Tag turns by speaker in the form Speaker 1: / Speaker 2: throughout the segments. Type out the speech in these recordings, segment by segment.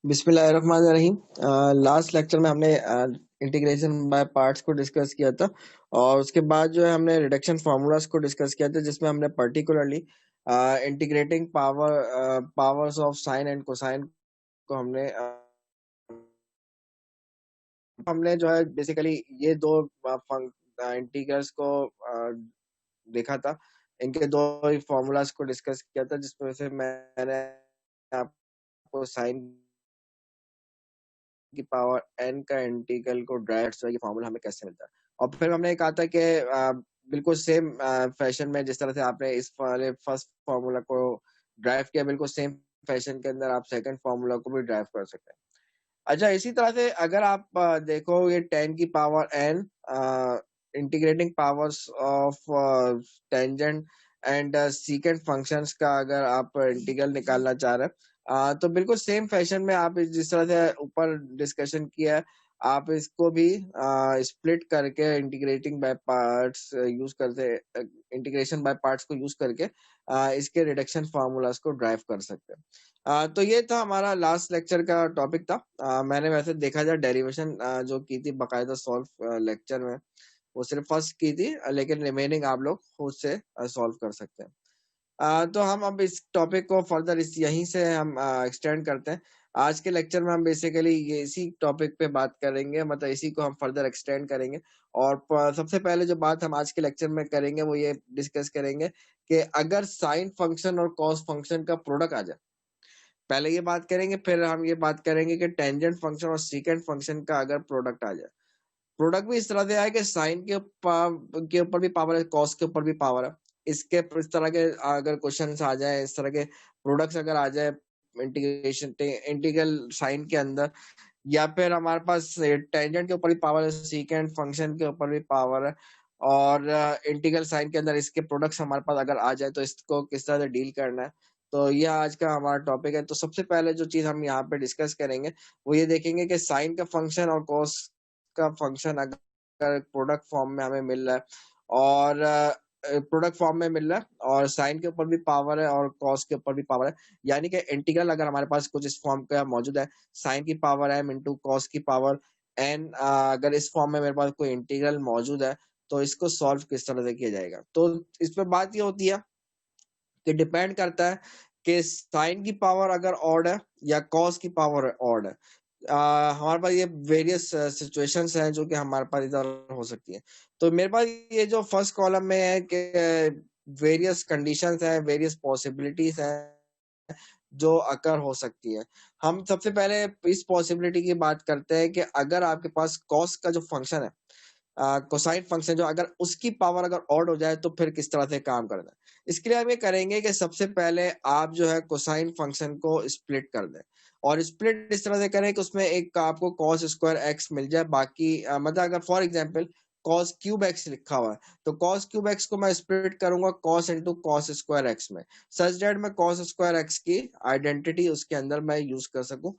Speaker 1: बिस्मिल्लाहिर्रहमानिर्रहीम। Last lecture में हमने इंटीग्रेशन बाय पार्ट्स को डिस्कस किया था और उसके बाद जो है हमने रिडक्शन फार्मूलाज को डिस्कस किया था, जिसमें हमने particularly integrating powers of sine and cosine को हमने जो है बेसिकली ये दो इंटीग्रल्स को देखा था। इनके दो ही फार्मूलाज को डिस्कस किया था, जिसमें से मैंने आपको साइन की पावर n का इंटीग्रल को ड्राइव ये फॉर्मूला हमें कैसे मिलता है। और फिर हमने कहा था कि बिल्कुल सेम फैशन में जिस तरह से आपने इस वाले फर्स्ट फॉर्मूला को ड्राइव किया, बिल्कुल सेम फैशन के अंदर आप सेकंड फॉर्मूला को भी ड्राइव कर सकते हैं। अच्छा, इसी तरह से अगर आप देखो ये 10 की power n integrating powers of tangent and secant functions का अगर आप इंटीग्रल निकालना चाह रहे हैं, तो बिल्कुल सेम फैशन में आप जिस तरह से ऊपर डिस्कशन किया है, आप इसको भी स्प्लिट करके इंटीग्रेटिंग बाय पार्ट्स यूज करते इंटीग्रेशन बाय पार्ट्स को यूज करके इसके रिडक्शन फार्मूलाज को ड्राइव कर सकते हैं। तो ये था हमारा लास्ट लेक्चर का टॉपिक था। मैंने वैसे देखा जाए डेरिवेशन जो की थी बकायदा सॉल्व लेक्चर में, वो सिर्फ फर्स्ट की थी, लेकिन रिमेनिंग आप लोग खुद से सॉल्व कर सकते हैं। तो हम अब इस टॉपिक को फर्दर इस यहीं से हम एक्सटेंड करते हैं। आज के लेक्चर में हम बेसिकली ये इसी टॉपिक पे बात करेंगे, मतलब इसी को हम फर्दर एक्सटेंड करेंगे। और सबसे पहले जो बात हम आज के लेक्चर में करेंगे वो ये डिस्कस करेंगे कि अगर साइन फंक्शन और कॉस फंक्शन का प्रोडक्ट आ जाए, पहले ये बात करेंगे, फिर हम ये बात करेंगे कि टेंजेंट फंक्शन और सीकेंट फंक्शन का अगर प्रोडक्ट आ जाए। प्रोडक्ट भी इस तरह से आया कि साइन के ऊपर भी पावर है, कॉस के ऊपर भी पावर है। इसके इस तरह के अगर क्वेश्चन आ जाए, इस तरह के प्रोडक्ट्स अगर आ जाए इंटीग्रल साइन के अंदर, या फिर हमारे पास टेंजेंट के ऊपर भी पावर है, सीकेंट फंक्शन के ऊपर भी पावर है, और इंटीग्रल साइन के अंदर इसके प्रोडक्ट्स हमारे पास अगर आ जाए, तो इसको किस तरह से डील करना है। तो यह आज का हमारा टॉपिक है। तो सबसे पहले जो चीज हम यहाँ पे डिस्कस करेंगे वो ये देखेंगे कि साइन का फंक्शन और कॉस का फंक्शन अगर प्रोडक्ट फॉर्म में हमें मिल रहा है, और प्रोडक्ट फॉर्म में मिल रहा है, और साइन के ऊपर भी पावर है और कॉस के ऊपर भी पावर है, यानी कि इंटीग्रल अगर हमारे पास कुछ इस फॉर्म का मौजूद है, साइन की पावर m इंटू कॉस की पावर n, अगर इस फॉर्म में मेरे पास कोई इंटीग्रल मौजूद है, तो इसको सॉल्व किस तरह से किया जाएगा। तो इस पर बात ये होती है कि डिपेंड करता है कि साइन की पावर अगर ऑड है या कॉस की पावर ऑड है। हमारे पास ये वेरियस सिचुएशंस हैं जो कि हमारे पास इधर हो सकती है। तो मेरे पास ये जो फर्स्ट कॉलम में है कि वेरियस कंडीशंस हैं, वेरियस पॉसिबिलिटीज हैं जो अकर हो सकती है। हम सबसे पहले इस पॉसिबिलिटी की बात करते हैं कि अगर आपके पास कॉस का जो फंक्शन है, कोसाइन फंक्शन, जो अगर उसकी पावर अगर ऑड हो जाए तो फिर किस तरह से काम करना है। इसके लिए हम ये करेंगे कि सबसे पहले आप जो है कोसाइन फंक्शन को स्प्लिट कर दें, और स्प्लिट इस तरह से करें कि उसमें एक आपको कॉस स्क्वायर एक्स मिल जाए। बाकी मतलब अगर for example cos cube x लिखा हुआ है, तो कॉस क्यूब एक्स को मैं स्प्लिट करूंगा cos into cos square x में, सच डेट में कॉस स्क्वायर एक्स की आइडेंटिटी उसके अंदर मैं यूज कर सकूं,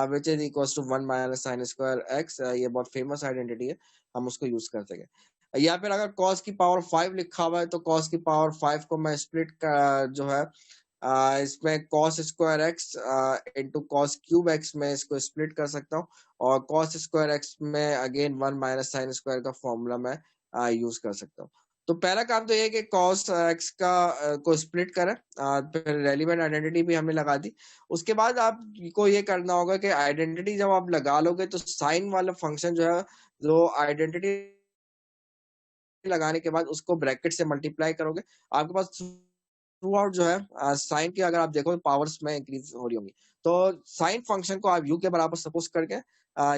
Speaker 1: which is equal to 1 minus sine square x. ये बहुत फेमस आइडेंटिटी है, हम उसको यूज कर सके। या फिर अगर cos की पावर 5 लिखा हुआ है, तो cos की पावर 5 को मैं स्प्लिट जो है इसमें cos square x into cos cube x में इसको स्प्लिट कर सकता हूँ, और cos स्क्वायर एक्स में अगेन 1 माइनस साइन स्क्वायर का फॉर्मूला मैं यूज कर सकता हूँ। तो पहला काम तो ये है कि cos x को स्प्लिट करें, फिर रेलिवेंट आइडेंटिटी भी हमने लगा दी। उसके बाद आपको ये करना होगा कि आइडेंटिटी जब आप लगा लोगे, तो साइन वाला फंक्शन जो है, जो आइडेंटिटी लगाने के बाद उसको ब्रैकेट से मल्टीप्लाई करोगे, आपके पास थ्रू आउट जो है साइन की अगर आप देखो पावर्स में इंक्रीज हो रही होंगी। तो साइन फंक्शन को आप यू के बराबर सपोज करके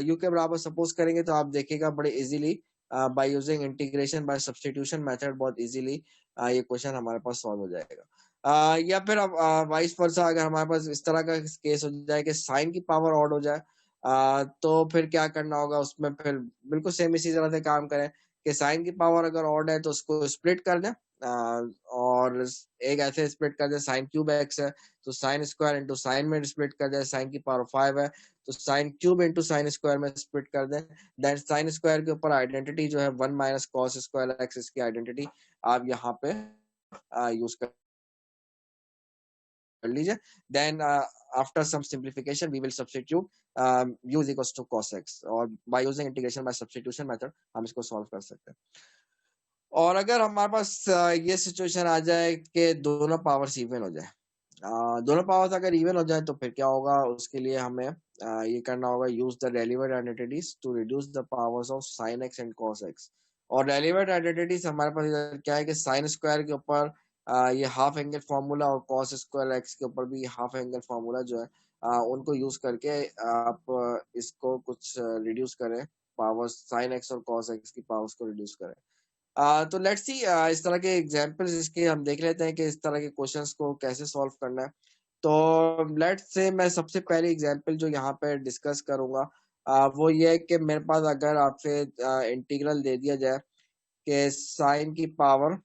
Speaker 1: यू के बराबर सपोज करेंगे, तो आप देखिएगा बड़े easily bye using integration by substitution method बहुत इजीली ये क्वेश्चन हमारे पास सॉल्व हो जाएगा। या फिर अब वाइस वर्सा अगर हमारे पास इस तरह का केस हो जाए कि साइन की पावर ऑड हो जाए, तो फिर क्या करना होगा उसमें, फिर बिल्कुल सेम इसी तरह से काम करें कि साइन की पावर अगर ऑड है तो उसको स्प्लिट कर दें, और एक ऐसे स्प्लिट कर दे, साइन क्यूब एक्स है तो साइन स्क्वायर इंटू साइन में स्प्लिट कर दे, साइन की पावर 5 है तो sine cube into sine square में स्प्लिट कर दे। देन साइन स्क्वायर के ऊपर आइडेंटिटी जो है 1 माइनस कॉस स्क्वायर एक्स, इसकी आइडेंटिटी आप यहाँ पे यूज कर लीजिए। Then after some simplification we will substitute u is equals to cos x, और by using integration by substitution method हम इसको सॉल्व कर सकते हैं। और अगर हमारे पास ये सिचुएशन आ जाए कि दोनों पावर्स इवन हो जाए, दोनों पावर्स अगर इवन हो जाए तो फिर क्या होगा, उसके लिए हमें ये करना होगा, use the relevant identities to reduce the powers of sin x and cos x। और रेलेवेंट आइडेंटिटीज हमारे पास इधर क्या है कि sin स्क्वायर के ऊपर ये हाफ एंगल फॉर्मूला, और cos स्क्वायर x के ऊपर भी हाफ एंगल फॉर्मूला जो है उनको यूज करके आप इसको कुछ रिड्यूस करें, पावर्स sin x और cos x की पावर्स को रिड्यूस करें। तो लेट्स सी इस तरह के एग्जांपल्स इसके हम देख लेते हैं कि इस तरह के क्वेश्चंस को कैसे सॉल्व करना है। तो लेट्स से मैं सबसे पहले एग्जांपल जो यहाँ पे डिस्कस करूंगा वो ये है कि मेरे पास अगर आपसे इंटीग्रल दे दिया जाए कि साइन की पावर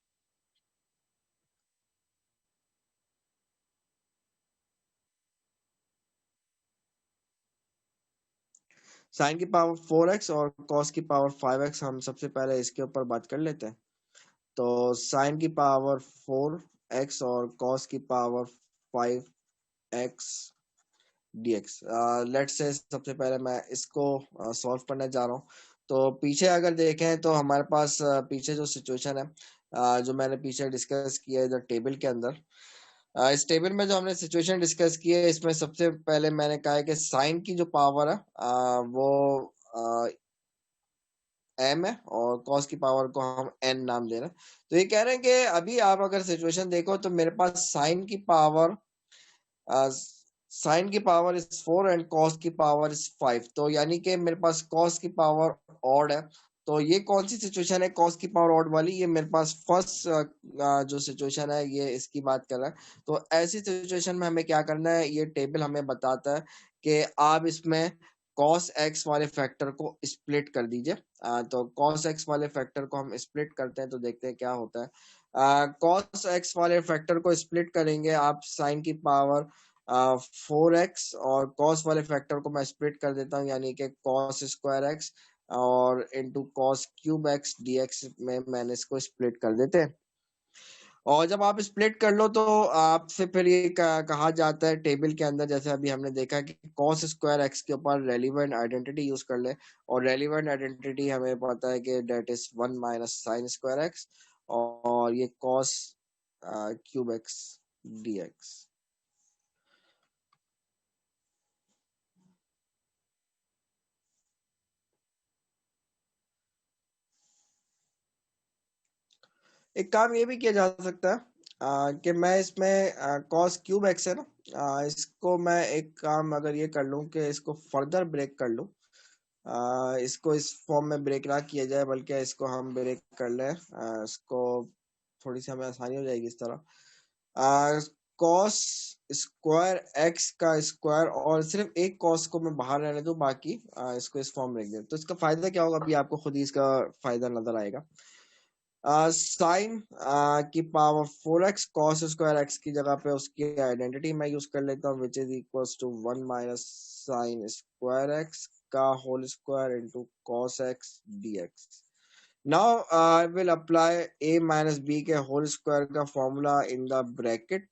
Speaker 1: 4x और कॉस की पावर 5x, हम सबसे पहले इसके ऊपर बात कर लेते हैं। तो साइन की पावर 4x और कॉस की power 5x dx, let's say सबसे पहले मैं इसको सॉल्व करने जा रहा हूँ। तो पीछे अगर देखें तो हमारे पास पीछे जो सिचुएशन है जो मैंने पीछे डिस्कस किया है इधर टेबल के अंदर, इस टेबल में जो हमने सिचुएशन डिस्कस की है इसमें सबसे पहले मैंने कहा है कि साइन की जो पावर है वो m है, और कॉस की पावर को हम n नाम दे रहे हैं। तो ये कह रहे हैं कि अभी आप अगर सिचुएशन देखो तो मेरे पास साइन की पावर इज 4 एंड कॉस की पावर इज 5, तो यानी कि मेरे पास कॉस की पावर ऑड है। तो ये कौन सी सिचुएशन है कॉस की पावर ऑड वाली, ये मेरे पास फर्स्ट जो सिचुएशन है ये इसकी बात कर रहा है। तो ऐसी सिचुएशन में हमें क्या करना है, ये टेबल हमें बताता है कि आप इसमें cos x वाले फैक्टर को स्प्लिट कर दीजिए। तो cos x वाले फैक्टर को हम स्प्लिट करते हैं तो देखते हैं क्या होता है। cos x वाले फैक्टर को स्प्लिट करेंगे आप साइन की पावर 4x, और कॉस वाले फैक्टर को मैं स्प्लिट कर देता हूँ यानी कि कॉस स्क्वायर एक्स और into cos cube x dx में मैंने इसको स्प्लिट कर देते हैं। और जब आप स्प्लिट कर लो तो आपसे फिर ये कहा जाता है टेबल के अंदर, जैसे अभी हमने देखा कि कॉस स्क्वायर एक्स के ऊपर रेलिवेंट आइडेंटिटी यूज कर ले, और रेलिवेंट आइडेंटिटी हमें पता है कि that is 1 minus sine square x, और ये कॉस क्यूब एक्स dx। एक काम ये भी किया जा सकता है कि मैं इसमें कॉस क्यूब एक्स है ना, इसको मैं एक काम अगर ये कर लूं कि इसको फर्दर ब्रेक कर लूं, इसको इस फॉर्म में ब्रेक ना किया जाए बल्कि इसको हम ब्रेक कर लें, इसको थोड़ी सी हमें आसानी हो जाएगी इस तरह। कॉस स्क्वायर एक्स का स्क्वायर, और सिर्फ एक कॉस को मैं बाहर रहने दूं, बाकी इसको इस फॉर्म में रख दें। तो इसका फायदा क्या होगा अभी आपको खुद ही इसका फायदा नजर आएगा। साइन की power 4x, cos square x की जगह पे उसकी आइडेंटिटी मैं यूज कर लेता हूँ which is equals to 1 minus sine square x का whole square into cos x dx। Now I will apply a minus b के होल स्क्वायर का फॉर्मूला इन द ब्रैकेट।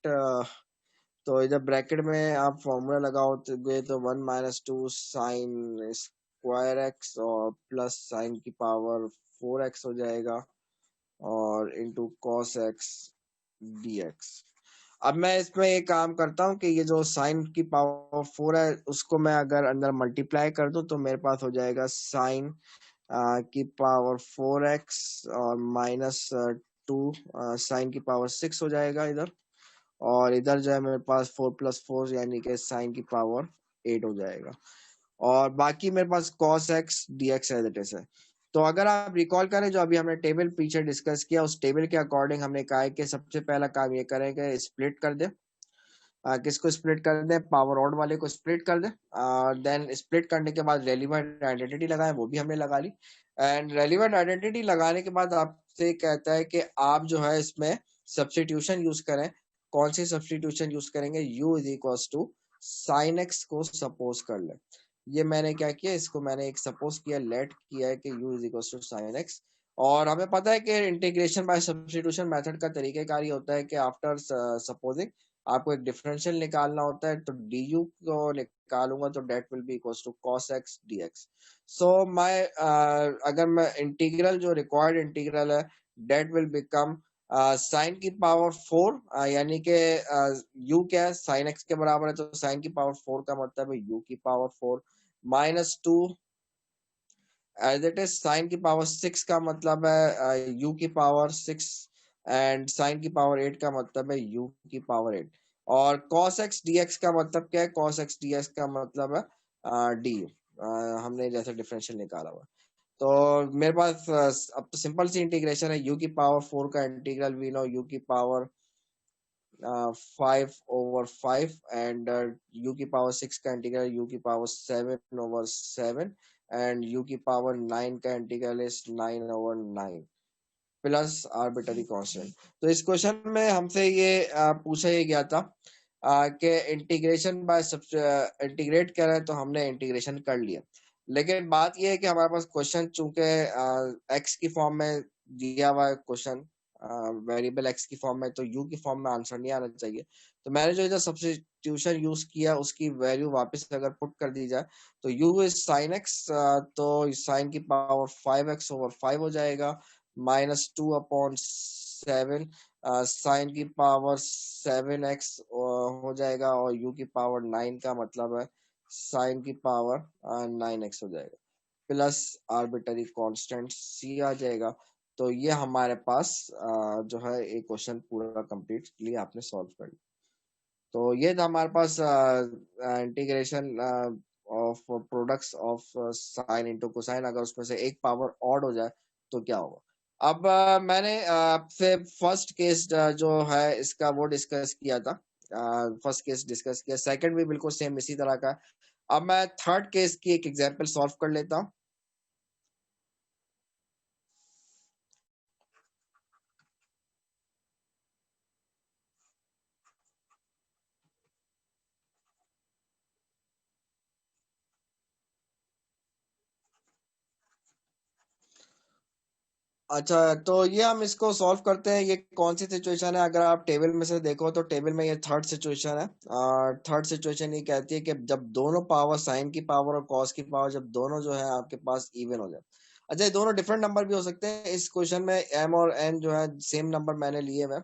Speaker 1: तो इधर ब्रैकेट में आप फॉर्मूला लगाओगे तो 1 माइनस 2 साइन स्क्वायर एक्स और प्लस साइन की पावर 4x हो जाएगा, और इंटू कॉस एक्स dx। अब मैं इसमें एक काम करता हूँ कि ये जो साइन की पावर 4 है उसको मैं अगर अंदर मल्टीप्लाई कर दूं तो मेरे पास हो जाएगा साइन की पावर 4x और माइनस 2 साइन की पावर 6 हो जाएगा इधर, और इधर जो है मेरे पास 4 प्लस 4 यानी कि साइन की पावर 8 हो जाएगा, और बाकी मेरे पास cos x dx as it is है। तो अगर आप रिकॉल करें जो अभी हमने टेबल पीछे डिस्कस किया, उस टेबल के अकॉर्डिंग हमने कहा है कि सबसे पहला काम ये करें कि स्प्लिट कर दे, किसको स्प्लिट कर दे, पावर ऑड वाले को स्प्लिट कर दे। देन स्प्लिट करने के बाद रेलिवेंट आइडेंटिटी लगाए, वो भी हमने लगा ली। एंड रेलिवेंट आइडेंटिटी लगाने के बाद आपसे कहता है कि आप जो है इसमें सब्स्टिट्यूशन यूज करें। कौन सी सब्स्टिट्यूशन यूज करेंगे, u is equal to sine x को सपोज कर ले। ये मैंने क्या किया, इसको मैंने एक सपोज किया, लेट किया है कि u is equal to sine x. और हमें पता है कि इंटीग्रेशन बाय सब्स्टिट्यूशन मेथड का तरीकेकार ये होता है कि आफ्टर सपोजिंग आपको एक डिफरेंशियल निकालना होता है, तो du को निकालूंगा तो that will be equals to cos x dx। So my अगर मैं इंटीग्रल जो रिक्वायर्ड इंटीग्रल है डेट विल बिकम साइन की पावर 4, यानी कि u क्या है, साइन x के बराबर है, तो साइन की पावर 4 का मतलब है u की power 4 minus 2 as it is, sine की पावर 6 का मतलब है u की पावर 6, एंड साइन की पावर 8 का मतलब है u की पावर 8। और cos x dx का मतलब क्या है, cos x dx का मतलब है d, हमने जैसे डिफरेंशियल निकाला हुआ। तो मेरे पास अब तो सिंपल सी इंटीग्रेशन है, u की पावर 4 का इंटीग्रल वी नो u की पावर 5/5, एंड u की पावर 6 का इंटीग्रल u की पावर 7/7, एंड u की पावर 9 का integral is 9/9 plus arbitrary constant. तो इस क्वेश्चन में हमसे ये पूछा ही गया था कि इंटीग्रेशन बाय इंटीग्रेट करें, तो हमने इंटीग्रेशन कर लिया। लेकिन बात ये है कि हमारे पास क्वेश्चन चूंकि एक्स की फॉर्म में दिया हुआ है क्वेश्चन, वेरिएबल एक्स की फॉर्म में, तो यू की फॉर्म में आंसर नहीं आना चाहिए। तो मैंने जो इधर सब्स्टिट्यूशन यूज किया उसकी वैल्यू वापस अगर पुट कर दी जाए, तो यू इज साइन एक्स, तो साइन की पावर 5x/5 हो जाएगा, -2/7, साइन की पावर 7x हो जाएगा, और u की पावर 9 का मतलब है साइन की पावर 9x हो जाएगा, प्लस आर्बिटरी कांस्टेंट c आ जाएगा। तो ये हमारे पास जो है एक क्वेश्चन पूरा कंप्लीटली आपने सॉल्व कर लिया। तो ये था हमारे पास integration of products of sine into cosine, अगर उसमें से एक पावर ऑड हो जाए तो क्या होगा। अब मैंने आपसे फर्स्ट केस जो है इसका वो डिस्कस किया था, फर्स्ट केस डिस्कस किया, सेकंड भी बिल्कुल सेम इसी तरह का। अब मैं थर्ड केस की एक एग्जांपल सॉल्व कर लेता हूँ। अच्छा, तो ये हम इसको सॉल्व करते हैं। ये कौन सी सिचुएशन है, अगर आप टेबल में से देखो तो टेबल में ये थर्ड सिचुएशन है। थर्ड सिचुएशन ये कहती है कि जब दोनों पावर, साइन की पावर और कॉस की पावर, जब दोनों जो है आपके पास इवन हो जाए। अच्छा, ये दोनों डिफरेंट नंबर भी हो सकते हैं। इस क्वेश्चन में एम और एन जो है सेम नंबर मैंने लिए हुए,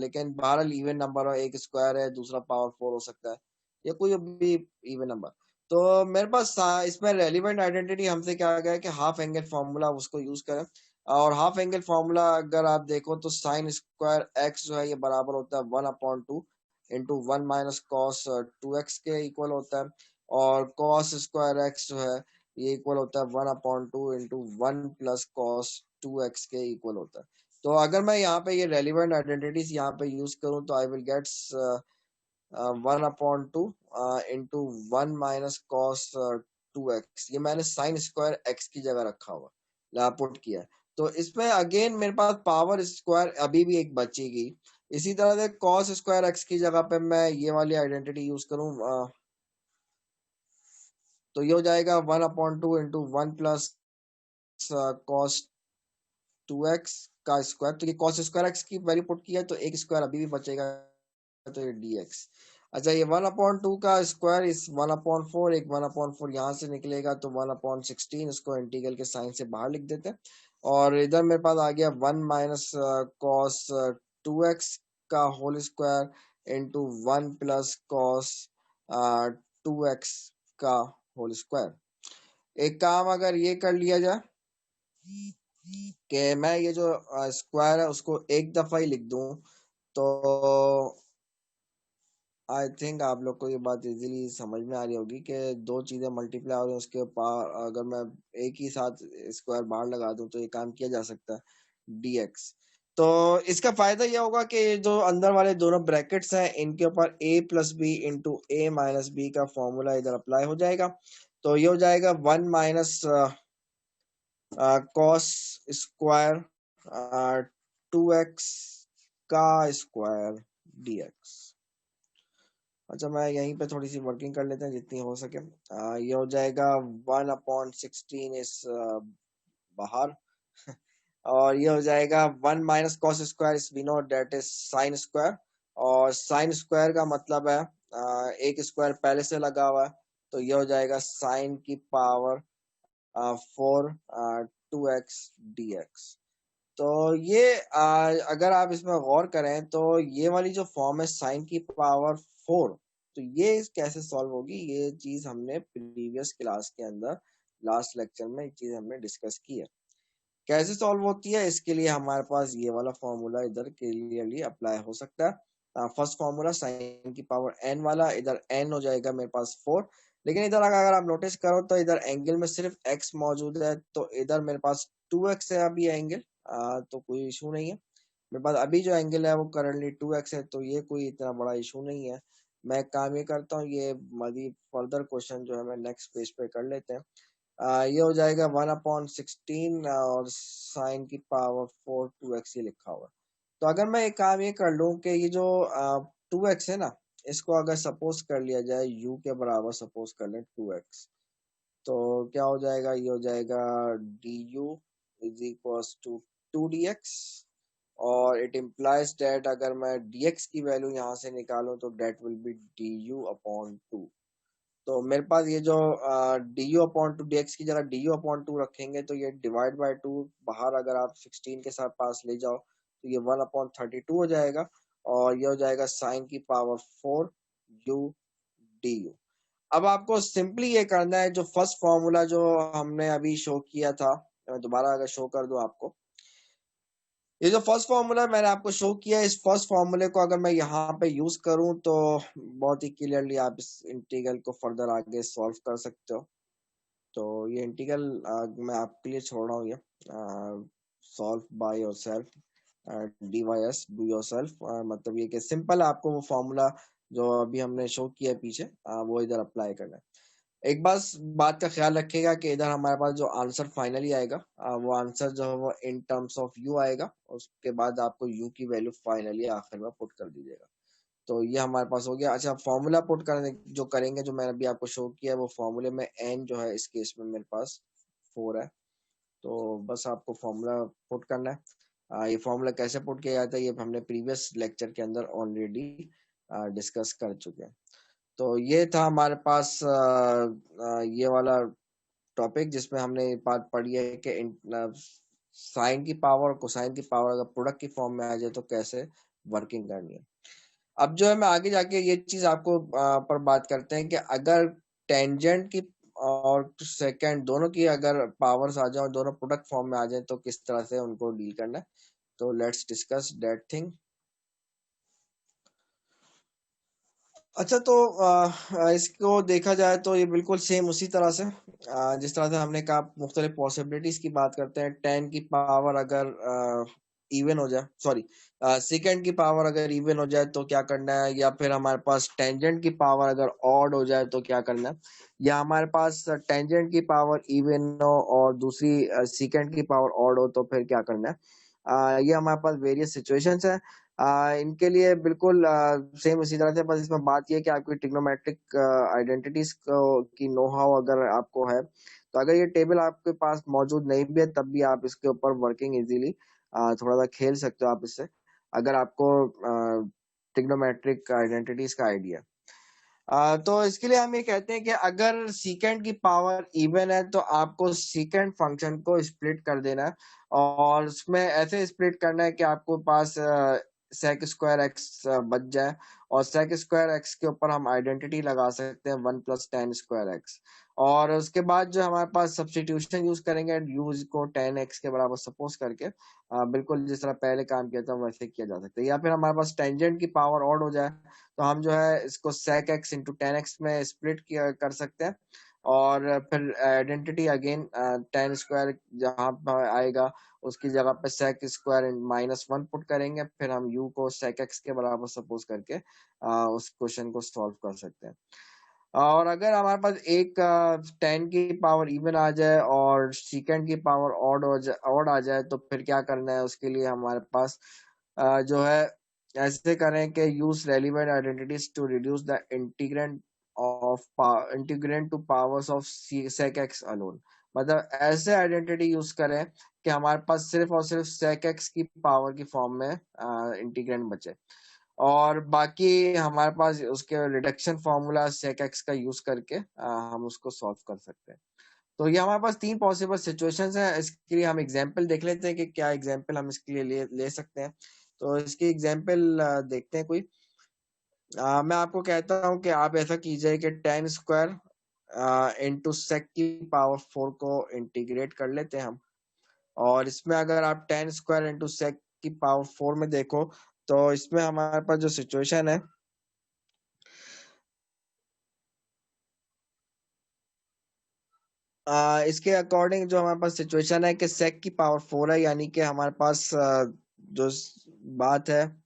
Speaker 1: लेकिन बहरहाल इवन नंबर हो, एक स्क्वायर है दूसरा पावर 4 हो सकता है, या कोई भी इवन नंबर। तो मेरे पास इसमें रेलिवेंट आइडेंटिटी हमसे क्या गया है कि हाफ एंगल फॉर्मूला, उसको यूज करें। और हाफ एंगल फॉर्मूला अगर आप देखो तो साइन स्क्वायर एक्स जो है ये बराबर होता है 1/2 इंटू 1 - cos 2x के इक्वल होता है, और cos स्क्वायर एक्स जो है ये इक्वल होता है 1/2 इंटू 1 + cos 2x के इक्वल होता है। तो अगर मैं यहाँ पे ये रेलिवेंट आइडेंटिटीज यहाँ पे यूज करूँ तो I will get 1/2 into 1 - cos 2x। ये मैंने साइन स्क्वायर एक्स की जगह रखा हुआ, पुट किया है। तो इसमें अगेन मेरे पास पावर स्क्वायर अभी भी एक बचेगी। इसी तरह से कॉस स्क्वायर एक्स की जगह पे मैं ये वाली आइडेंटिटी यूज करूं, तो ये हो जाएगा 1/2 इंटू 1 + cos 2x का स्क्वायर। तो ये कॉस स्क्वायर एक्स की वैल्यू पुट किया, तो एक स्क्वायर अभी भी बचेगा, तो ये dx। अच्छा, ये 1/2 का स्क्वायर इस 1/4, एक 1/4 यहाँ से निकलेगा, तो 1/16 इसको इंटीग्रल के साइन से बाहर लिख देते हैं। और इधर मेरे पास आ गया 1 - cos 2x का whole square into 1 + cos 2x का होल स्क्वायर। एक काम अगर ये कर लिया जाए कि मैं ये जो स्क्वायर है उसको एक दफा ही लिख दूं, तो आई थिंक आप लोग को ये बात इजीली समझ में आ रही होगी कि दो चीजें मल्टीप्लाई हो रही हैं, उसके पार अगर मैं एक ही साथ स्क्वायर बाहर लगा दूं तो ये काम किया जा सकता है dx। तो इसका फायदा ये होगा कि जो अंदर वाले दोनों ब्रैकेट्स हैं इनके ऊपर a + b into a - b का फॉर्मूला इधर अप्लाई हो जाएगा। तो ये हो जाएगा 1 - cos² 2x का स्क्वायर dx। अच्छा, मैं यहीं पे थोड़ी सी वर्किंग कर लेते हैं जितनी हो सके। ये हो जाएगा 1/16 इस बाहर और ये हो जाएगा 1 - cos² is we know that is sine square, और साइन स्क्वायर का मतलब है एक स्क्वायर पहले से लगा हुआ है, तो ये हो जाएगा साइन की पावर 4 2x dx। तो ये अगर आप इसमें गौर करें तो ये वाली जो फॉर्म है साइन की पावर 4, तो ये कैसे सॉल्व होगी, ये चीज हमने प्रीवियस क्लास के अंदर लास्ट लेक्चर में एक चीज हमने डिस्कस की है। कैसे सॉल्व होती है, इसके लिए हमारे पास ये वाला फॉर्मूला इधर क्लियरली अप्लाई हो सकता है। फर्स्ट फॉर्मूला साइन की पावर n वाला, इधर n हो जाएगा मेरे पास 4, लेकिन इधर अगर आप नोटिस करो तो इधर एंगल में सिर्फ x मौजूद है, तो इधर मेरे पास 2x है अभी एंगल, तो कोई इशू नहीं है। मेरे पास अभी जो एंगल है वो करंटली 2x है, तो ये कोई इतना बड़ा इशू नहीं है। मैं एक काम ये करता हूँ, ये मजीद फर्दर क्वेश्चन जो है मैं नेक्स्ट पेज पे कर लेते हैं। ये हो जाएगा 1/16 और साइन की पावर 4 2x ये लिखा हुआ है। तो अगर मैं एक काम ये कर लूँ कि ये जो 2x है ना, इसको अगर सपोज कर लिया जाए u के बराबर सपोज कर लें 2x, तो क्या हो जाएगा, ये हो जाएगा du is equals to 2dx, और इट इम्प्लाइज डेट अगर मैं dx की वैल्यू यहाँ से निकालूं तो डेट विल बी du/2। तो मेरे पास ये जो du/2 dx की जगह du/2 रखेंगे तो ये डिवाइड बाय 2 बाहर अगर आप 16 के साथ पास ले जाओ तो ये 1/32 हो जाएगा, और ये हो जाएगा साइन की पावर 4 u du। अब आपको सिंपली ये करना है, जो फर्स्ट फॉर्मूला जो हमने अभी शो किया था, मैं दोबारा अगर शो कर दूं आपको, ये जो फर्स्ट फॉर्मूला मैंने आपको शो किया, इस फर्स्ट फॉर्मूले को अगर मैं यहाँ पे यूज करूं तो बहुत ही क्लियरली आप इस इंटीग्रल को फर्दर आगे सॉल्व कर सकते हो। तो ये इंटीग्रल मैं आपके लिए छोड़ रहा हूँ, ये solve by yourself, D Y S do yourself, मतलब ये कि सिंपल आपको वो फॉर्मूला जो अभी हमने शो किया पीछे वो इधर अप्लाई करना है। एक बात का ख्याल रखिएगा कि इधर हमारे पास जो आंसर फाइनली आएगा वो आंसर जो है वो इन टर्म्स ऑफ यू आएगा, उसके बाद आपको यू की वैल्यू फाइनली आखिर में पुट कर दीजिएगा। तो ये हमारे पास हो गया। अच्छा, फॉर्मूला पुट करने जो करेंगे, जो मैंने अभी आपको शो किया है, वो फॉर्मूले में एन जो है इस केस में मेरे पास 4 है, तो बस आपको फॉर्मूला पुट करना है। ये फॉर्मूला कैसे पुट किया जाता है ये हमने प्रीवियस लेक्चर के अंदर ऑलरेडी डिस्कस कर चुके हैं। तो ये था हमारे पास ये वाला टॉपिक जिसमें हमने बात पढ़ी है कि साइन की पावर और कोसाइन की पावर अगर प्रोडक्ट की फॉर्म में आ जाए तो कैसे वर्किंग करनी है। अब जो है मैं आगे जाके ये चीज आपको पर बात करते हैं कि अगर टेंजेंट की और सेकंड दोनों की अगर पावर्स आ जाए और दोनों प्रोडक्ट फॉर्म में आ जाए तो किस तरह से उनको डील करना है। तो लेट्स डिस्कस दैट थिंग। अच्छा, तो इसको देखा जाए तो ये बिल्कुल सेम उसी तरह से जिस तरह से हमने कहा मुख्तलिफ पॉसिबिलिटीज की बात करते हैं। 10 की पावर अगर इवन हो जाए, सॉरी सेकेंड की पावर अगर इवन हो जाए तो क्या करना है, या फिर हमारे पास टेंजेंट की पावर अगर ऑड हो जाए तो क्या करना है, या हमारे पास टेंजेंट की पावर इवन हो और दूसरी सेकेंड की पावर ऑड हो तो फिर क्या करना है। ये हमारे पास वेरियस सिचुएशंस हैं। इनके लिए बिल्कुल सेम इसी तरह से, बस इसमें बात यह कि आपकी ट्रिग्नोमेट्रिक आइडेंटिटीज की नो हाउ अगर आपको है, तो अगर ये टेबल आपके पास मौजूद नहीं भी है तब भी आप इसके ऊपर वर्किंग इजीली थोड़ा सा खेल सकते हो आप इससे, अगर आपको ट्रिग्नोमेट्रिक आइडेंटिटीज का आइडिया। तो इसके लिए हम ये कहते हैं कि अगर सीकेंड की पावर इवन है तो आपको सीकेंड फंक्शन को स्प्लिट कर देना है, और उसमें ऐसे स्प्लिट करना है कि आपको पास सेक स्क्वायर एक्स बच जाए, और सेक स्क्वायर एक्स के ऊपर हम आइडेंटिटी लगा सकते हैं 1 + tan² एक्स, और उसके बाद जो हमारे पास सब्स्टिट्यूशन यूज करेंगे यूज को 10x के बराबर सपोज करके, बिल्कुल जिस तरह पहले काम किया था वैसे किया जा सकता है। या फिर हमारे पास टेंजेंट की पावर ऑड हो जाए तो हम जो है इसको sec x इंटू 10x में स्प्लिट किया कर सकते हैं, और फिर आइडेंटिटी अगेन 10² जहां पर आएगा उसकी जगह पे sec स्क्वायर -1 पुट करेंगे, फिर हम u को sec x के बराबर सपोज करके उस क्वेश्चन को सॉल्व कर सकते हैं। और अगर हमारे पास एक 10 की पावर इवन आ जाए और सेकेंड की पावर ऑड आ जाए तो फिर क्या करना है, उसके लिए हमारे पास जो है ऐसे करें कि use relevant identities to reduce the integrand to powers of sec x alone. मतलब ऐसे आइडेंटिटी यूज करें कि हमारे पास सिर्फ और सिर्फ sec x की पावर की फॉर्म में इंटीग्रेंट बचे, और बाकी हमारे पास उसके रिडक्शन फॉर्मूला sec x का यूज करके हम उसको सॉल्व कर सकते हैं। तो ये हमारे पास 3 पॉसिबल सिचुएशंस हैं। इसके लिए हम एग्जांपल देख लेते हैं कि क्या एग्जांपल हम इसके लिए ले सकते हैं। तो इसकी एग्जांपल देखते हैं कोई। मैं आपको कहता हूँ कि आप ऐसा कीजिए कि 10 स्क्वायर इंटू सेक की पावर 4 को इंटीग्रेट कर लेते हैं हम। और इसमें अगर आप 10 स्क्वायर इंटू सेक की पावर 4 में देखो तो इसमें हमारे पास जो सिचुएशन है इसके अकॉर्डिंग जो हमारे पास सिचुएशन है कि सेक की पावर 4 है, यानी कि हमारे पास जो बात है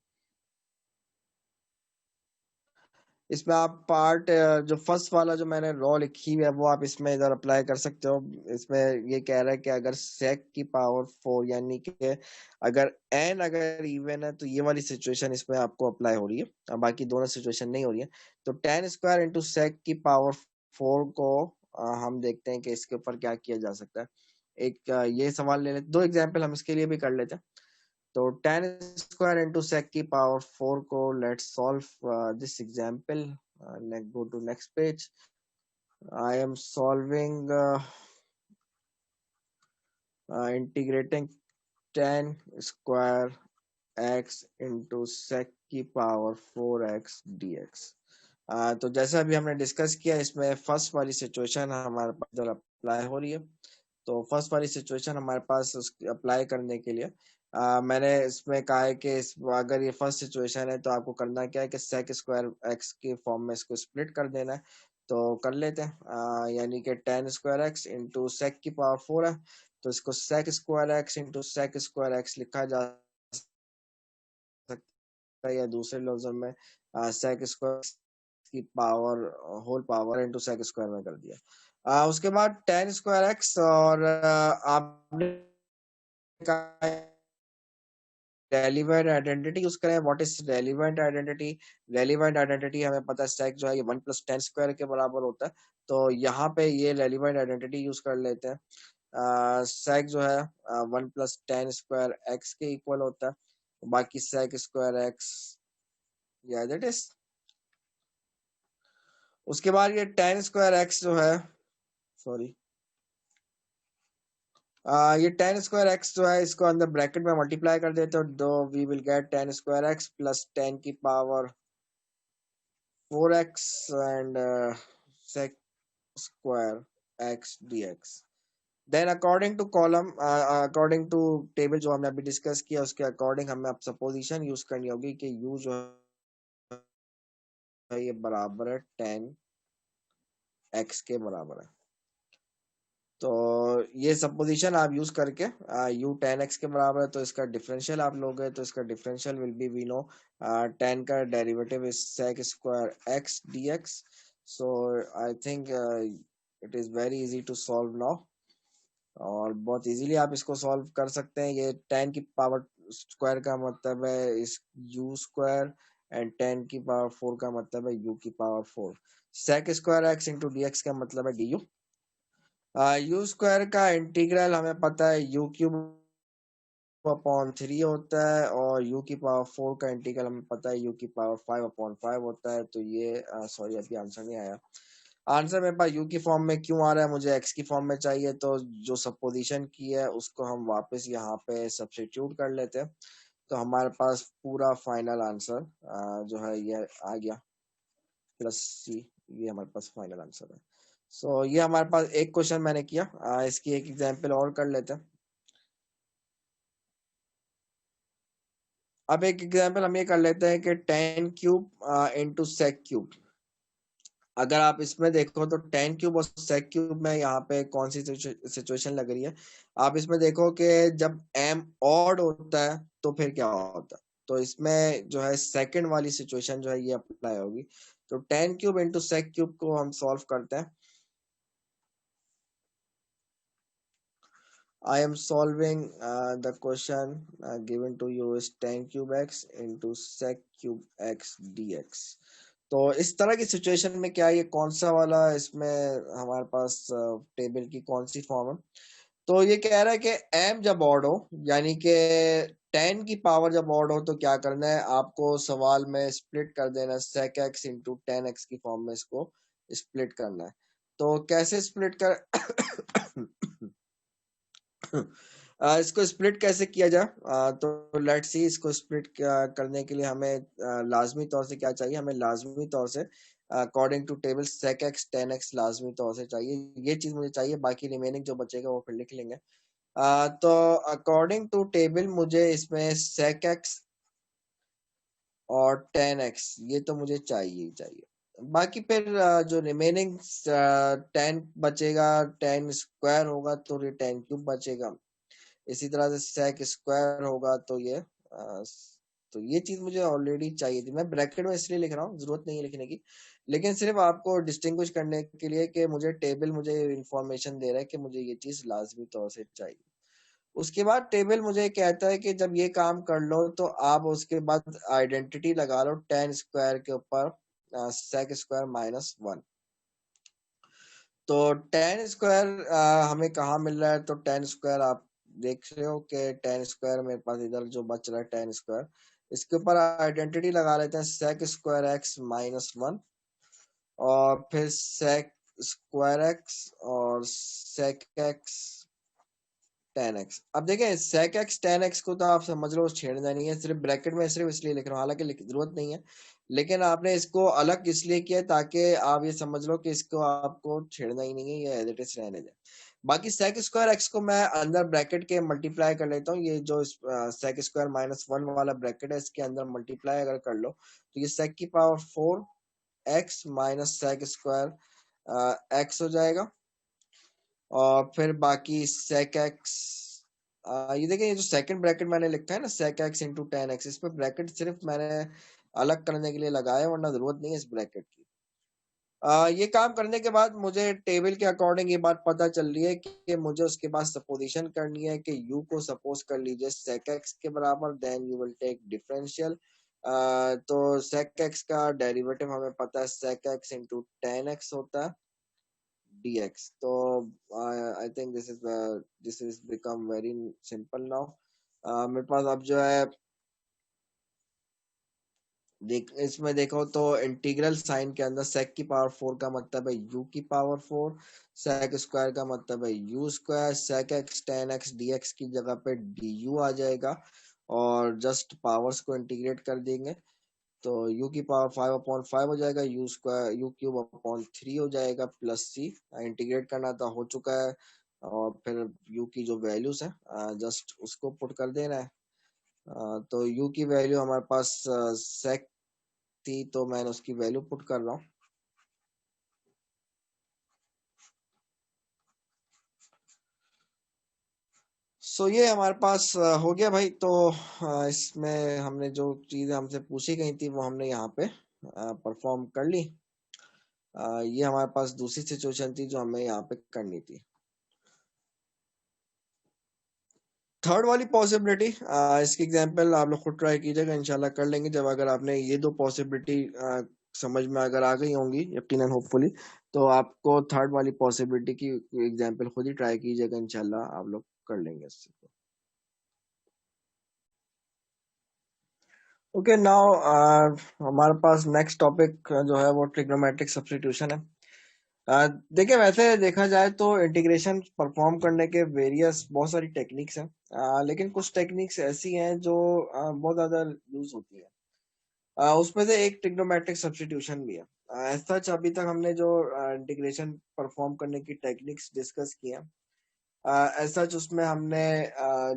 Speaker 1: इसमें आप पार्ट जो फर्स्ट वाला जो मैंने रॉ लिखी हुई है वो आप इसमें इधर अप्लाई कर सकते हो। इसमें ये कह रहा है कि अगर सेक की पावर 4 यानी कि अगर एन अगर इवन है तो ये वाली सिचुएशन इसमें आपको अप्लाई हो रही है, और बाकी दोनों सिचुएशन नहीं हो रही है। तो 10 स्क्वायर इंटू सेक की पावर 4 को हम देखते हैं कि इसके ऊपर क्या किया जा सकता है। एक ये सवाल ले लेते, 2 एग्जाम्पल हम इसके लिए भी कर लेते हैं। तो 10 स्क्वायर इंटू सेक की पावर 4 को let's solve this example. Let's go to next page. I am solving integrating 10 square x into sec की पावर 4x dx। तो जैसा अभी हमने डिस्कस किया इसमें फर्स्ट वाली सिचुएशन हमारे पास इधर अप्लाई हो रही है। तो फर्स्ट वाली सिचुएशन हमारे पास अप्लाई करने के लिए मैंने इसमें कहा है कि अगर ये फर्स्ट सिचुएशन है तो आपको करना क्या है कि सेक स्क्वायर एक्स के फॉर्म में इसको स्प्लिट कर देना है। तो कर लेते हैं, यानी कि 10 स्क्वायर एक्स इंटू सेक की पावर 4 है, तो इसको sec square x into sec square x लिखा जा सकता है, या दूसरे लफ्जों में सेक स्क्वायर की power whole power into sec square में कर दिया। उसके बाद 10 स्क्वायर एक्स और आपने रेलिवेंट आइडेंटिटी यूज करें। What is relevant identity? Relevant identity हमें पता है सेक जो है ये 1 प्लस 10 स्क्वायर के बराबर होता है। तो यहाँ पे ये रेलिवेंट आइडेंटिटी यूज कर लेते हैं। सेक जो है 1 प्लस 10 स्क्वायर एक्स के इक्वल होता है। बाकी सेक स्क्वायर एक्स या दैट इज, उसके बाद ये 10 स्क्वायर एक्स जो है, सॉरी, ये 10 स्क्वायर एक्स जो है इसको अंदर ब्रैकेट में मल्टीप्लाई कर देते हो, तो we will get 10 square x plus 10 की power 4x and sec square x dx। Then according to column, according to table जो हमने अभी डिस्कस किया उसके अकॉर्डिंग हमें अब सपोजिशन यूज करनी होगी कि u जो है ये बराबर है 10x के बराबर है। तो ये सपोजिशन आप यूज करके u 10x के बराबर है तो इसका डिफरेंशियल आप लोगे, तो इसका differential will be, we know 10 का derivative is sec square x dx। So I think it is very easy to solve now, और बहुत इजीली आप इसको सॉल्व कर सकते हैं। ये 10 की पावर स्क्वायर का मतलब है इस u स्क्वायर, एंड 10 की पावर 4 का मतलब है u की power 4। sec square x into dx का मतलब है du। यू स्क्वायर का इंटीग्रल हमें पता है यू क्यूब अपॉन 3 होता है, और यू की पावर 4 का इंटीग्रल हमें पता है यू की पावर 5 अपॉन 5 होता है। तो ये सॉरी अभी आंसर नहीं आया। आंसर मेरे पास यू की फॉर्म में क्यों आ रहा है, मुझे एक्स की फॉर्म में चाहिए, तो जो सपोजिशन की है उसको हम वापस यहाँ पे सब्स्टिट्यूट कर लेते हैं। तो हमारे पास पूरा फाइनल आंसर जो है ये आ गया प्लस सी, ये हमारे पास फाइनल आंसर है। सो ये हमारे पास एक क्वेश्चन मैंने किया। इसकी एक एग्जांपल और कर लेते हैं। अब एक एग्जांपल हम ये कर लेते हैं कि 10 क्यूब इंटू सेक क्यूब। अगर आप इसमें देखो तो 10 क्यूब और सेक क्यूब में यहाँ पे कौन सी सिचुएशन लग रही है। आप इसमें देखो कि जब m ऑड होता है तो फिर क्या होता है, तो इसमें जो है सेकंड वाली सिचुएशन जो है ये अप्लाई होगी। तो 10 क्यूब इंटू सेक क्यूब को हम सॉल्व करते हैं। I am solving the question given to you is 10 cube x into sec cube x dx। तो इस तरह की सिचुएशन में क्या ये कौन सा वाला इसमें हमारे पास टेबल की कौन सी फॉर्म है, तो ये कह रहा है कि m जब ऑड हो, यानी कि 10 की पावर जब ऑड हो, तो क्या करना है आपको, सवाल में स्प्लिट कर देना है sec x इंटू 10x की फॉर्म में इसको स्प्लिट करना है। तो कैसे स्प्लिट कर इसको स्प्लिट कैसे किया जाए, तो लेट्स सी, इसको स्प्लिट करने के लिए हमें लाजमी तौर से क्या चाहिए, हमें लाजमी तौर से according to table sec x 10x लाजमी तौर से चाहिए, ये चीज मुझे चाहिए, बाकी रिमेनिंग जो बचेगा वो फिर लिख लेंगे। तो अकॉर्डिंग टू टेबल मुझे इसमें sec x और 10x ये तो मुझे चाहिए ही चाहिए। बाकी फिर जो रिमेनिंग 10 बचेगा, 10 स्क्वायर होगा तो ये 10 क्यूब बचेगा। इसी तरह से sec स्क्वायर होगा तो तो ये चीज मुझे ऑलरेडी चाहिए थी। मैं ब्रैकेट में इसलिए लिख रहा हूँ, जरूरत नहीं है लिखने की, लेकिन सिर्फ आपको डिस्टिंग्विश करने के लिए कि मुझे टेबल मुझे इंफॉर्मेशन दे रहा है कि मुझे ये चीज लाजमी तौर से चाहिए। उसके बाद टेबल मुझे कहता है कि जब ये काम कर लो तो आप उसके बाद आइडेंटिटी लगा लो 10 स्क्वायर के ऊपर sec स्क्वायर -1। तो 10 स्क्वायर हमें कहाँ मिल रहा है, तो 10 स्क्वायर आप देख रहे हो कि 10 स्क्वायर मेरे पास इधर जो बच रहा है 10 स्क्वायर, इसके ऊपर आइडेंटिटी लगा लेते हैं sec स्क्वायर x -1 और फिर sec स्क्वायर x और sec x 10x। अब देखें sec x 10x को तो आप समझ लो छेड़ना नहीं है, सिर्फ ब्रैकेट में सिर्फ इसलिए लिख रहा हूँ, हालांकि जरूरत नहीं है, लेकिन आपने इसको अलग इसलिए किया ताकि आप ये समझ लो कि इसको आपको छेड़ना ही नहीं है, ये एज इट इज रहने दें। बाकी sec स्क्वायर x को मैं अंदर ब्रैकेट के मल्टीप्लाई कर लेता हूँ, ये जो sec स्क्वायर -1 वाला ब्रैकेट है इसके अंदर मल्टीप्लाई अगर कर लो तो ये sec की power 4 x minus sec square x हो जाएगा। और फिर बाकी sec x, ये देखिए ये जो सेकंड ब्रैकेट मैंने लिखा है ना sec x इंटू 10x, इसमें ब्रैकेट सिर्फ मैंने अलग करने के लिए लगाया, वरना जरूरत नहीं है इस ब्रैकेट की। ये काम करने के बाद मुझे टेबल के अकॉर्डिंग ये बात पता चल रही है कि मुझे उसके बाद सपोजिशन करनी है कि u को सपोज कर लीजिए sec x के बराबर, then you will take differential. तो sec x का डेरिवेटिव हमें पता है sec x इंटू 10x होता है dx। तो I think this is become very simple now. मेरे पास अब जो है इसमें देखो तो इंटीग्रल साइन के अंदर sec की पावर 4 का मतलब है u की पावर 4, sec स्क्वायर का मतलब है u square, sec x 10x dx की जगह पे du आ जाएगा और जस्ट पावर्स को इंटीग्रेट कर देंगे तो u की पावर 5/5 हो जाएगा, u square u cube upon 3 हो जाएगा प्लस c। इंटीग्रेट करना तो हो चुका है और फिर u की जो वैल्यूज है जस्ट उसको पुट कर देना है। तो u की वैल्यू हमारे पास sec थी तो मैंने उसकी वैल्यू पुट कर रहा हूँ। सो ये हमारे पास हो गया भाई। तो इसमें हमने जो चीजें हमसे पूछी गई थी वो हमने यहाँ पे परफॉर्म कर ली। ये हमारे पास दूसरी सिचुएशन थी जो हमें यहाँ पे करनी थी। थर्ड वाली पॉसिबिलिटी, इसकी एग्जांपल आप लोग खुद ट्राई कीजिएगा, इंशाल्लाह कर लेंगे जब अगर आपने ये दो पॉसिबिलिटी समझ में अगर आ गई होंगी यकीनन होपफुली, तो आपको थर्ड वाली पॉसिबिलिटी की एग्जांपल खुद ही ट्राई कीजिएगा, इंशाल्लाह आप लोग कर लेंगे इससे। ओके नाउ हमारे पास नेक्स्ट टॉपिक जो है वो ट्रिग्नोमेट्रिक सब्स्टिट्यूशन है। देखिए वैसे देखा जाए तो इंटीग्रेशन परफॉर्म करने के वेरियस बहुत सारी टेक्निक्स हैं, लेकिन कुछ टेक्निक्स ऐसी हैं जो बहुत ज्यादा यूज होती है। उसमें से एक ट्रिग्नोमेट्रिक सब्स्टिट्यूशन भी है। ऐसा अभी तक हमने जो इंटीग्रेशन परफॉर्म करने की टेक्निक्स डिस्कस की है, ऐसा उसमें हमने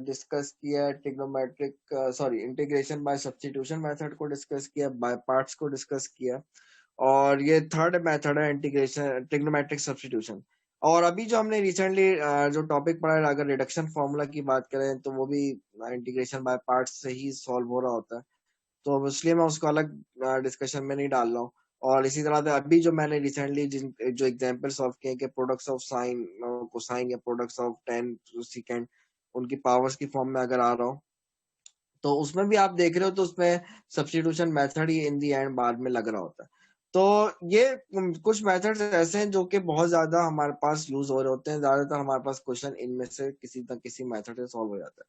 Speaker 1: डिस्कस किया trigonometric sorry integration by substitution method को डिस्कस किया, बाय पार्ट्स को डिस्कस किया, और ये थर्ड मेथड है इंटीग्रेशन ट्रिग्नोमेट्रिक सब्स्टिट्यूशन। और अभी जो हमने रिसेंटली जो टॉपिक पढ़ा है, अगर रिडक्शन फॉर्मूला की बात करें तो वो भी इंटीग्रेशन बाय पार्ट्स से ही सॉल्व हो रहा होता है, तो इसलिए मैं उसको अलग डिस्कशन में नहीं डाल रहा हूँ। और इसी तरह से अभी जो मैंने रिसेंटली जिन जो एग्जांपल सॉल्व किए कि प्रोडक्ट्स ऑफ साइन कोसाइन या प्रोडक्ट्स ऑफ टेन सेकेंड उनकी पावर्स की फॉर्म में अगर आ रहा हो, तो उसमें भी आप देख रहे हो तो उसमें substitution method he in the and बाद में लग रहा होता है। तो ये कुछ मेथड्स ऐसे हैं जो कि बहुत ज्यादा हमारे पास यूज हो रहे होते हैं, ज्यादातर हमारे पास क्वेश्चन इनमें से किसी न किसी मेथड से सॉल्व हो जाता है।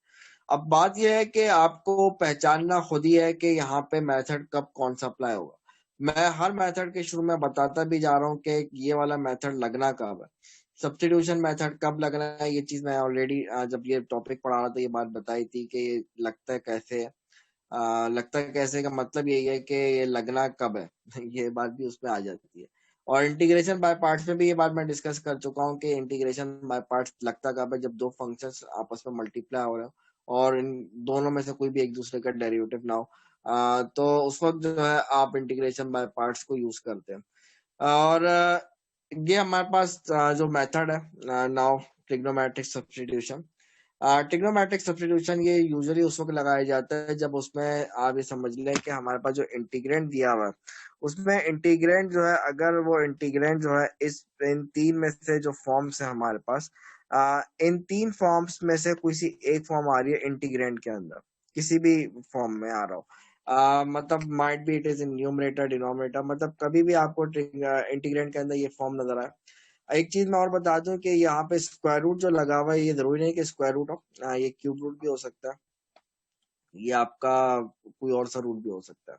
Speaker 1: अब बात यह है कि आपको पहचानना खुद ही है कि यहाँ पे मेथड कब कौन सा अप्लाई होगा। मैं हर मेथड के शुरू में बताता भी जा रहा हूँ कि ये वाला मेथड लगना कब है, सब्स्टिट्यूशन मेथड कब लगना है। ये चीज मैं ऑलरेडी जब ये टॉपिक पढ़ा रहा था ये बात बताई थी कि ये लगता है कैसे है। लगता है कैसे का मतलब यही है कि ये लगना कब है ये बात भी उसमें आ जाती है। और इंटीग्रेशन बाय पार्ट्स में भी ये बात मैं डिस्कस कर चुका हूँ कि इंटीग्रेशन बाय पार्ट्स लगता कब है, जब दो फंक्शंस आपस में मल्टीप्लाई हो रहे हो और इन दोनों में से कोई भी एक दूसरे का डेरिवेटिव ना हो। तो उस वक्त जो है आप इंटीग्रेशन बाय पार्ट्स को यूज करते हैं। और ये हमारे पास जो मेथड है now trigonometric substitution. Trigonometric substitution ये यूजुअली उस वक्त लगाया जाता है जब उसमें आप ये समझ लें कि हमारे पास जो इंटीग्रेंट दिया हुआ है उसमें इंटीग्रेंट जो है, अगर वो इंटीग्रेंट जो है इस इन तीन में से जो फॉर्म्स है हमारे पास, इन तीन फॉर्म्स में से कोई सी एक फॉर्म आ रही है इंटीग्रेंट के अंदर, किसी भी फॉर्म में आ रहा हो, मतलब might be it is in numerator denominator, मतलब कभी भी आपको इंटीग्रेंट के अंदर ये फॉर्म नजर आए। एक चीज मैं और बता दूं कि यहाँ पे स्क्वायर रूट जो लगा हुआ है ये जरूरी नहीं कि स्क्वायर रूट हो, ये क्यूब रूट भी हो सकता है, ये आपका कोई और सा रूट भी हो सकता है,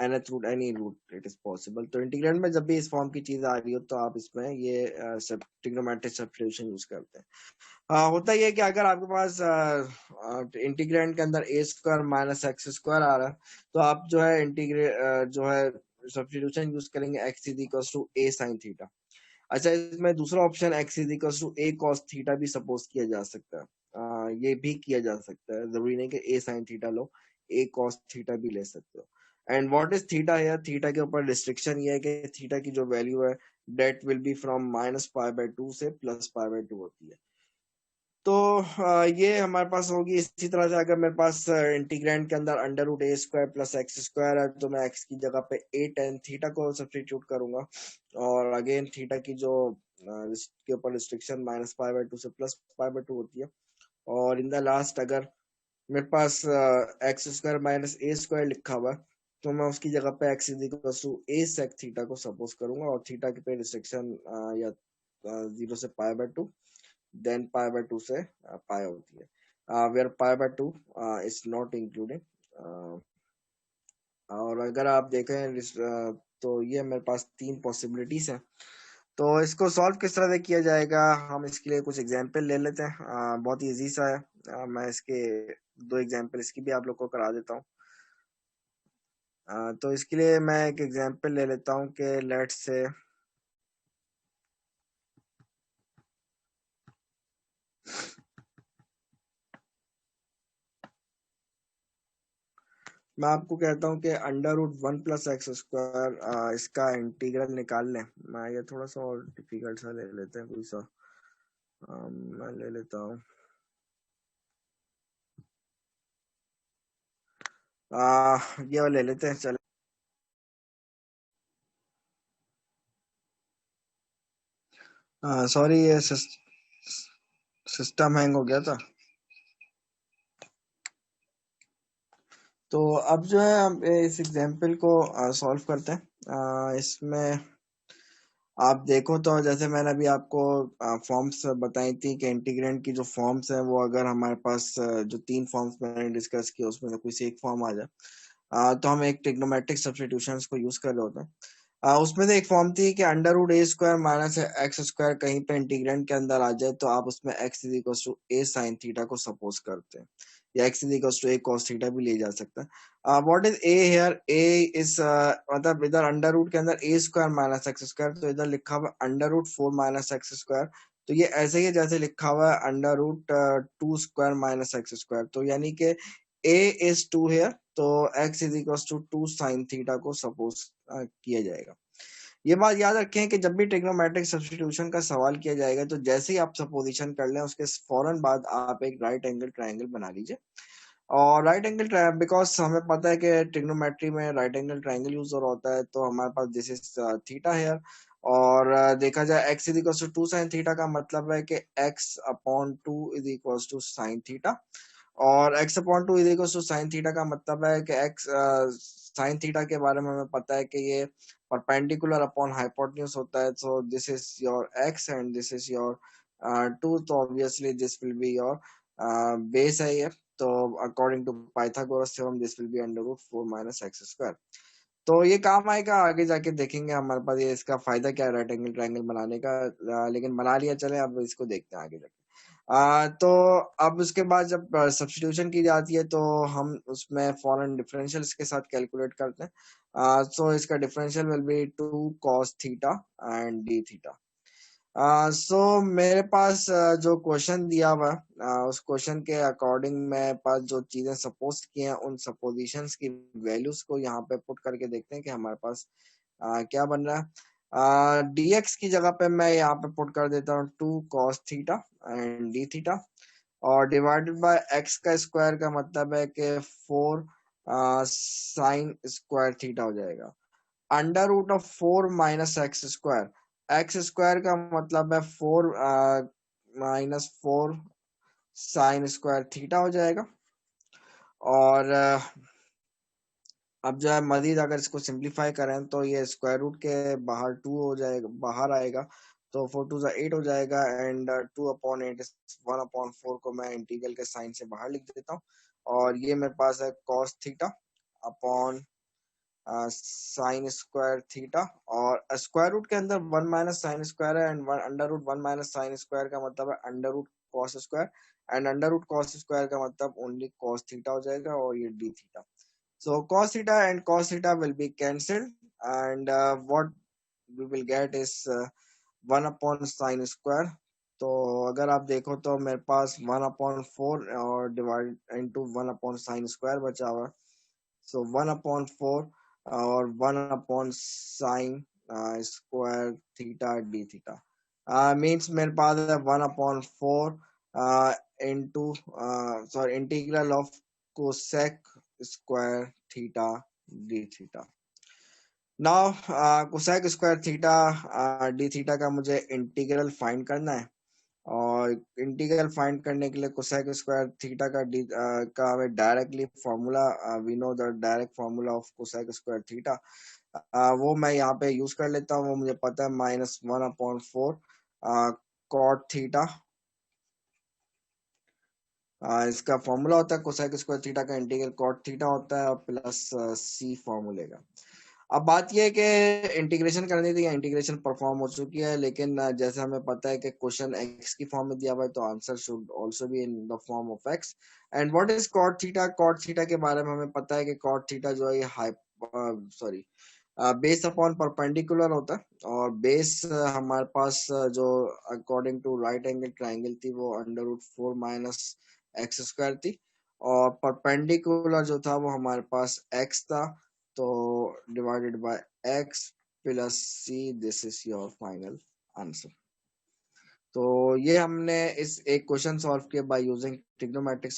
Speaker 1: nth root, any root it is possible. तो इंटीग्रेंट में जब भी इस फॉर्म की चीज आ रही हो तो आप इसमें ये ट्रिग्नोमेट्रिक सब्स्टिट्यूशन यूज करते हैं। होता ही है कि अगर आपके पास इंटीग्रेंट के अंदर a square minus x square आ रहा है तो आप जो है जो है सब्स्टिट्यूशन यूज करेंगे x is equal to a sine theta. अच्छा, इसमें दूसरा option x is equal to a cos theta भी सपोज किया जा सकता है। ये भी किया जा सकता है, जरूरी नहीं कि ए साइन थीटा लो, ए कॉस थीटा भी ले सकते हो। एंड व्हाट इज थीटा है, थीटा के ऊपर रिस्ट्रिक्शन ये है कि थीटा की जो वैल्यू है डेट विल बी फ्रॉम -π/2 से +π/2 होती है। तो ये हमारे पास होगी। इसी तरह से अगर मेरे पास इंटीग्रेंड के अंदर अंडर रूट ए स्क्वायर प्लस एक्स स्क्वायर है तो मैं एक्स की जगह पे ए टेन थीटा को सब्स्टिट्यूट करूंगा। और अगेन थीटा की जो के ऊपर रिस्ट्रिक्शन -π/2 से +π/2 होती है। और इन द लास्ट अगर मेरे पास x square minus a square लिखा हुआ है तो मैं उसकी जगह पे x is equal to a sec theta को सपोज करूंगा और थीटा के पे रिस्ट्रिक्शन या 0 से π/2, देन π/2 से पाई होती है, वेयर π/2 इज नॉट इंक्लूडिंग। और अगर आप देखें तो ये मेरे पास तीन पॉसिबिलिटीज हैं। तो इसको सॉल्व किस तरह से किया जाएगा, हम इसके लिए कुछ एग्जांपल ले लेते हैं। बहुत इजी सा है। मैं इसके दो एग्जांपल इसकी भी आप लोग को करा देता हूँ। तो इसके लिए मैं एक एग्जांपल ले लेता हूँ कि लेट्स से मैं आपको कहता हूँ कि अंडर रूट 1 + x² इसका इंटीग्रल निकाल लें। मैं ये थोड़ा सा और डिफिकल्ट सा ले लेते हैं, कोई सा मैं ले लेता हूँ। ये वाला ले लेते हैं, चल। सॉरी, ये सिस्टम हैंग हो गया था। तो अब जो है हम इस एग्जाम्पल को सॉल्व करते हैं। इसमें आप देखो तो जैसे मैंने अभी आपको फॉर्म्स बताई थी कि इंटीग्रेंट की जो फॉर्म्स हैं वो अगर हमारे पास जो तीन फॉर्म्स मैंने डिस्कस किए उसमें से कोई से एक फॉर्म आ जाए, तो हम एक ट्रिग्नोमेट्रिक सब्स्टिट्यूशंस को यूज कर रहे होते हैं। उसमें से एक फॉर्म थी कि अंडर रूट ए स्क्वायर माइनस एक्स स्क्वायर कहीं पे इंटीग्रेंट के अंदर आ जाए तो आप उसमें x is equal to a sine theta को सपोज करते हैं, या x is equal to a cos theta भी ले जा सकता है। What is a here, a is मतलब इधर अंडर रूट के अंदर a square minus x square, तो इधर लिखा हुआ under root 4 minus x square. तो ये ऐसे ही है जैसे लिखा हुआ है under root 2 square minus x square. तो यानी कि ए इज 2 है तो x is equal to 2 sine theta को सपोज किया जाएगा। ये बात याद रखें कि जब भी ट्रिग्नोमेट्रिक सब्स्टिट्यूशन का सवाल किया जाएगा तो जैसे ही आप सपोजिशन कर लें उसके फौरन बाद आप एक राइट एंगल ट्रायंगल बना लीजिए। और राइट एंगल बिकॉज हमें पता है कि ट्रिग्नोमेट्री में राइट एंगल ट्रायंगल यूज हो रहा होता है, तो हमारे पास दिस इज थीटा है। और देखा जाए x is equal to 2 sine theta का मतलब है कि x upon 2 is equal to sine theta. और x upon two is equal to sine theta का मतलब है कि x साइन थीटा के बारे में हमें पता है कि ये परपेंडिकुलर अपॉन हाइपोटेन्यूज होता है, so this is your x and this is your two, तो obviously this will be your base है ये, तो according to Pythagoras theorem this will be under root 4 minus x square. तो ये काम आएगा, आगे जाके देखेंगे हमारे पास ये इसका फायदा क्या है राइट एंगल ट्रायंगल बनाने का, लेकिन बना लिया, चले अब इसको देखते हैं आगे जाके। तो अब उसके बाद जब सब्स्टिट्यूशन की जाती है तो हम उसमें फॉरेन डिफरेंशियल्स के साथ कैलकुलेट करते हैं। सो इसका differential will be 2 cos theta and d theta. So मेरे पास जो क्वेश्चन दिया हुआ उस क्वेश्चन के अकॉर्डिंग मेरे पास जो चीजें सपोज की हैं उन सपोजिशंस की वैल्यूज को यहाँ पे पुट करके देखते हैं कि हमारे पास क्या बन रहा है। dx की जगह पे मैं यहाँ पे पुट कर देता हूँ 2 cos theta and d theta, और डिवाइडेड बाय x का स्क्वायर का मतलब है कि 4 साइन स्क्वायर थीटा हो जाएगा, under root of 4 minus x square. X square का मतलब है 4 माइनस 4 साइन स्क्वायर थीटा हो जाएगा। और अब जो है मजीद अगर इसको सिंप्लीफाई करें तो ये स्क्वायर रूट के बाहर 2 हो जाएगा, बाहर आएगा, तो 4 टू 8 हो जाएगा, एंड 2/8 1/4 को मैं इंटीग्रल के साइन से बाहर लिख देता हूँ, और ये मेरे पास है cos theta upon sine square theta, और स्क्वायर रूट के अंदर 1 माइनस साइन स्क्वायर है, and under root 1 minus sine square का मतलब है under root cos square, and under root cos square का मतलब ओनली cos थीटा हो जाएगा, और ये d theta. So cos theta and cos theta will be cancelled, and what we will get is 1/sin square। तो अगर आप देखो तो मेरे पास 1/4 और डिवाइड इनटू 1/sin स्क्वायर बचा हुआ है, सो 1/4 और 1/sin square theta d theta means मेरे पास है 1/4 into sorry integral of cosec square theta d theta. Now cosec square theta d theta का मुझे इंटीग्रल फाइंड करना है, और इंटीग्रल फाइंड करने के लिए कोसेक स्क्वायर थीटा का का हमें directly formula, we know the direct formula of cosec square theta, वो मैं यहाँ पे यूज कर लेता हूँ, वो मुझे पता है -1/4 कॉट थीटा, इसका फॉर्मूला होता है कोसेक स्क्वायर थीटा का इंटीग्रल कॉट थीटा होता है, और प्लस सी फॉर्मूले का। अब बात यह है कि इंटीग्रेशन करनी थी, इंटीग्रेशन परफॉर्म हो चुकी है, लेकिन जैसे हमें पता है कि क्वेश्चन एक्स की फॉर्म में दिया हुआ है तो answer should also be in the form of x. And what is cot theta? Cot theta के बारे में हमें पता है कि कॉट थीटा जो है ये सॉरी बेस अपॉन परपेंडिकुलर होता है, और बेस हमारे पास जो according to right angle triangle थी वो under root 4 minus x square थी, और परपेंडिकुलर जो था वो हमारे पास एक्स था, तो divided by x plus c, this is your final answer. तो ये हमने इस एक क्वेश्चन सॉल्व किया बाय यूजिंग ट्रिग्नोमेट्रिक